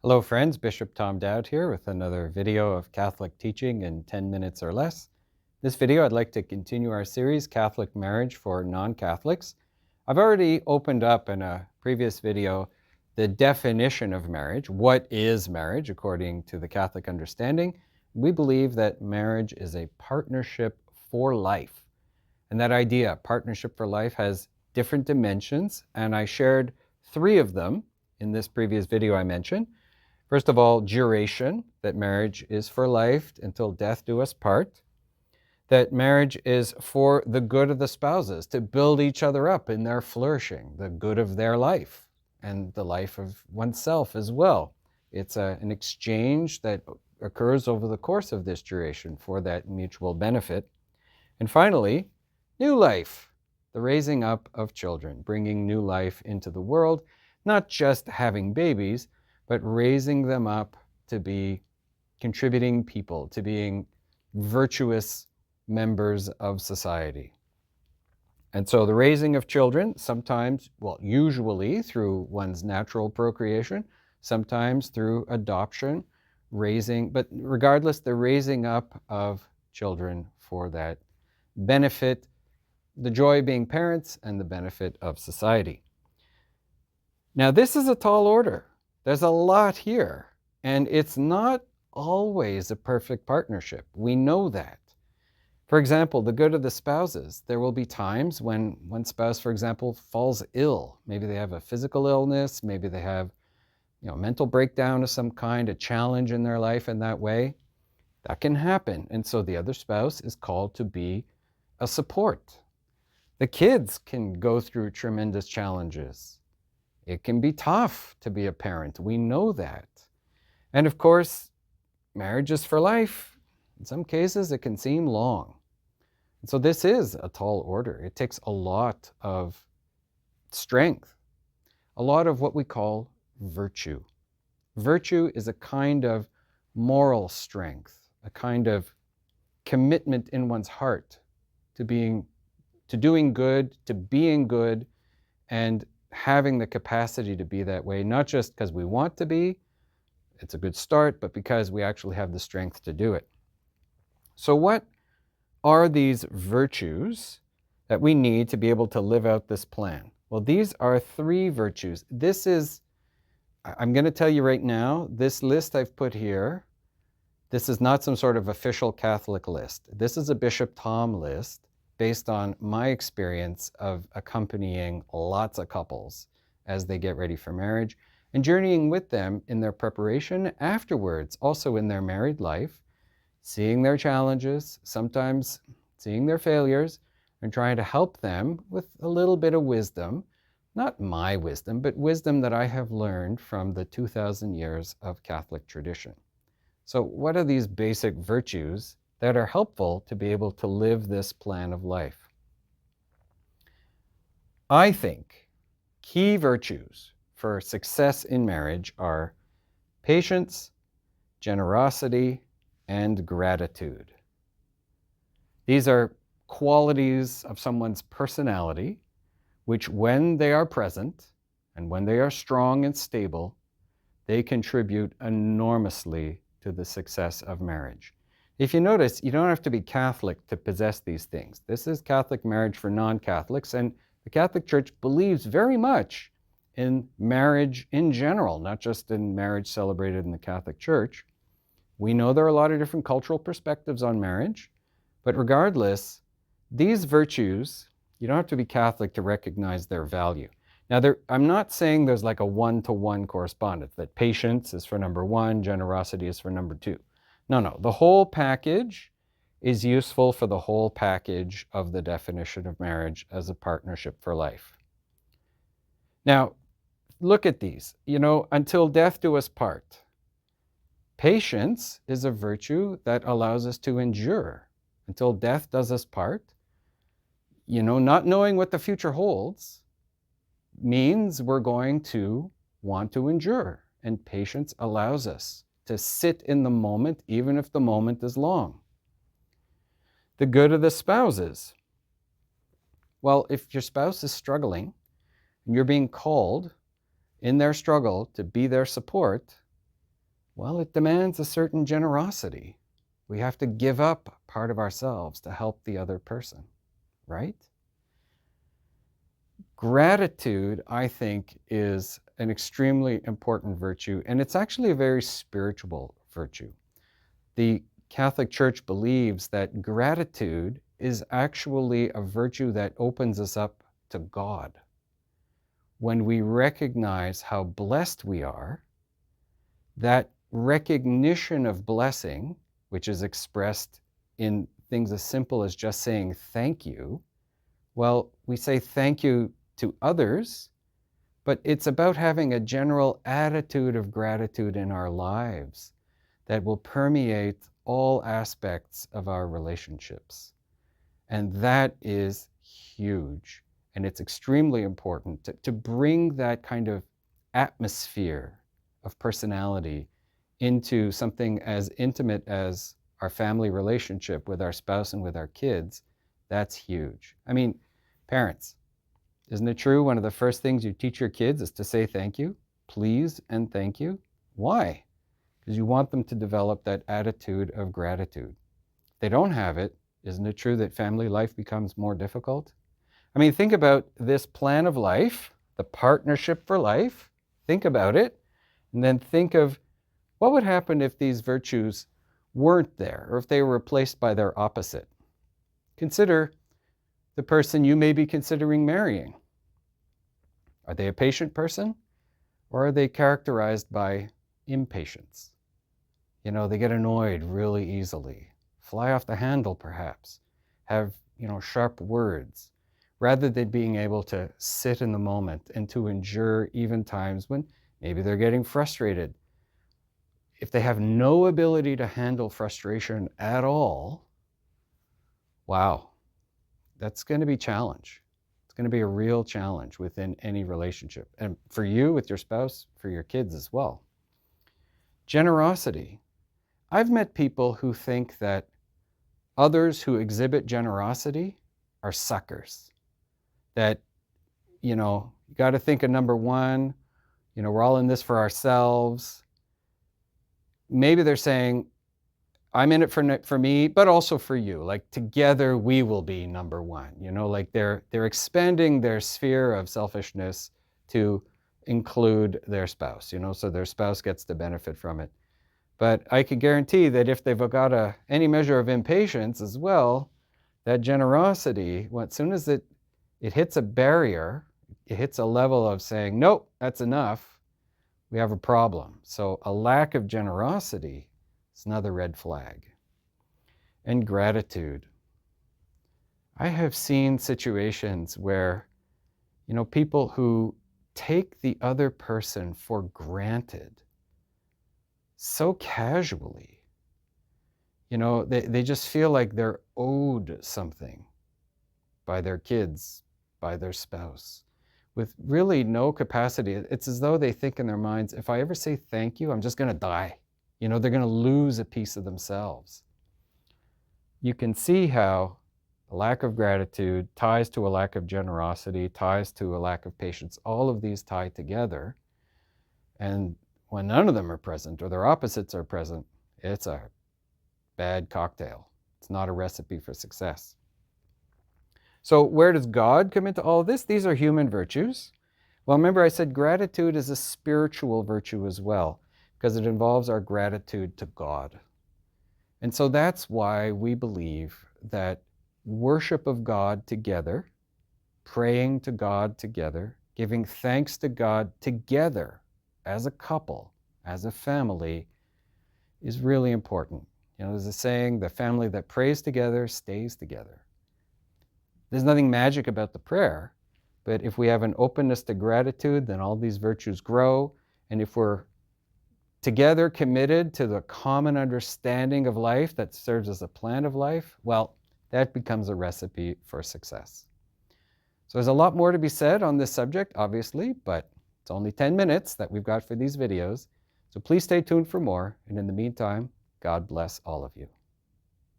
Hello friends, Bishop Tom Dowd here with another video of Catholic teaching in 10 minutes or less. This video I'd like to continue our series, Catholic Marriage for Non-Catholics. I've already opened up in a previous video the definition of marriage. What is marriage according to the Catholic understanding? We believe that marriage is a partnership for life. And that idea, partnership for life, has different dimensions, and I shared 3 of them in this previous video I mentioned. First of all, duration, that marriage is for life until death do us part. That marriage is for the good of the spouses, to build each other up in their flourishing, the good of their life and the life of oneself as well. It's an exchange that occurs over the course of this duration for that mutual benefit. And finally, new life, the raising up of children, bringing new life into the world, not just having babies, but raising them up to be contributing people, to being virtuous members of society. And so the raising of children, sometimes, well, usually through one's natural procreation, sometimes through adoption, but regardless, the raising up of children for that benefit, the joy of being parents and the benefit of society. Now, this is a tall order. There's a lot here, and it's not always a perfect partnership. We know that. For example, the good of the spouses. There will be times when one spouse, for example, falls ill. Maybe they have a physical illness, maybe they have a mental breakdown of some kind, a challenge in their life in that way. That can happen, and so the other spouse is called to be a support. The kids can go through tremendous challenges. It can be tough to be a parent. We know that. And of course, marriage is for life. In some cases, it can seem long. And so this is a tall order. It takes a lot of strength, a lot of what we call virtue. Virtue is a kind of moral strength, a kind of commitment in one's heart to doing good, to being good, and having the capacity to be that way, not just because we want to be, it's a good start, but because we actually have the strength to do it. So what are these virtues that we need to be able to live out this plan? Well, these are 3 virtues. I'm going to tell you right now, this list I've put here, this is not some sort of official Catholic list. This is a Bishop Tom list based on my experience of accompanying lots of couples as they get ready for marriage and journeying with them in their preparation afterwards, also in their married life, seeing their challenges, sometimes seeing their failures, and trying to help them with a little bit of wisdom, not my wisdom, but wisdom that I have learned from the 2,000 years of Catholic tradition. So what are these basic virtues that are helpful to be able to live this plan of life? I think key virtues for success in marriage are patience, generosity, and gratitude. These are qualities of someone's personality, which when they are present and when they are strong and stable, they contribute enormously to the success of marriage. If you notice, you don't have to be Catholic to possess these things. This is Catholic marriage for non-Catholics, and the Catholic Church believes very much in marriage in general, not just in marriage celebrated in the Catholic Church. We know there are a lot of different cultural perspectives on marriage, but regardless, these virtues, you don't have to be Catholic to recognize their value. Now, I'm not saying there's like a one-to-one correspondence, that patience is for number 1, generosity is for number 2. No, the whole package is useful for the whole package of the definition of marriage as a partnership for life. Now, look at these. Until death do us part. Patience is a virtue that allows us to endure. Until death does us part, not knowing what the future holds means we're going to want to endure. And patience allows us to sit in the moment, even if the moment is long. The good of the spouses. Well, if your spouse is struggling and you're being called in their struggle to be their support, Well, it demands a certain generosity. We have to give up part of ourselves to help the other person, right? Gratitude, I think, is an extremely important virtue, and it's actually a very spiritual virtue. The Catholic Church believes that gratitude is actually a virtue that opens us up to God. When we recognize how blessed we are, that recognition of blessing, which is expressed in things as simple as just saying thank you, well, we say thank you to others, but it's about having a general attitude of gratitude in our lives that will permeate all aspects of our relationships. And that is huge. And it's extremely important to bring that kind of atmosphere of personality into something as intimate as our family relationship with our spouse and with our kids. That's huge. I mean, parents, isn't it true? One of the first things you teach your kids is to say thank you, please, and thank you. Why? Because you want them to develop that attitude of gratitude. If they don't have it, isn't it true that family life becomes more difficult? I mean, think about this plan of life, the partnership for life. Think about it, and then think of what would happen if these virtues weren't there, or if they were replaced by their opposite. Consider the person you may be considering marrying. Are they a patient person, or are they characterized by impatience? You know, they get annoyed really easily, fly off the handle perhaps, have, sharp words, rather than being able to sit in the moment and to endure even times when maybe they're getting frustrated. If they have no ability to handle frustration at all, wow, that's going to be a challenge. It's going to be a real challenge within any relationship. And for you, with your spouse, for your kids as well. Generosity. I've met people who think that others who exhibit generosity are suckers. That, you got to think of number one, we're all in this for ourselves. Maybe they're saying, I'm in it for me, but also for you. Like together we will be number one. Like they're expanding their sphere of selfishness to include their spouse, so their spouse gets to benefit from it. But I can guarantee that if they've got any measure of impatience as well, that generosity, as soon as it hits a barrier, it hits a level of saying, nope, that's enough, we have a problem. So a lack of generosity is another red flag. And gratitude. I have seen situations where, people who take the other person for granted so casually, they just feel like they're owed something by their kids, by their spouse, with really no capacity. It's as though they think in their minds, if I ever say thank you, I'm just going to die. They're going to lose a piece of themselves. You can see how a lack of gratitude ties to a lack of generosity, ties to a lack of patience. All of these tie together. And when none of them are present, or their opposites are present, it's a bad cocktail. It's not a recipe for success. So where does God come into all of this? These are human virtues. Well, remember I said gratitude is a spiritual virtue as well, because it involves our gratitude to God. And so that's why we believe that worship of God together, praying to God together, giving thanks to God together as a couple, as a family, is really important. There's a saying, the family that prays together stays together. There's nothing magic about the prayer, but if we have an openness to gratitude, then all these virtues grow. And if we're together committed to the common understanding of life that serves as a plan of life, well, that becomes a recipe for success. So there's a lot more to be said on this subject, obviously, but it's only 10 minutes that we've got for these videos. So please stay tuned for more. And in the meantime, God bless all of you.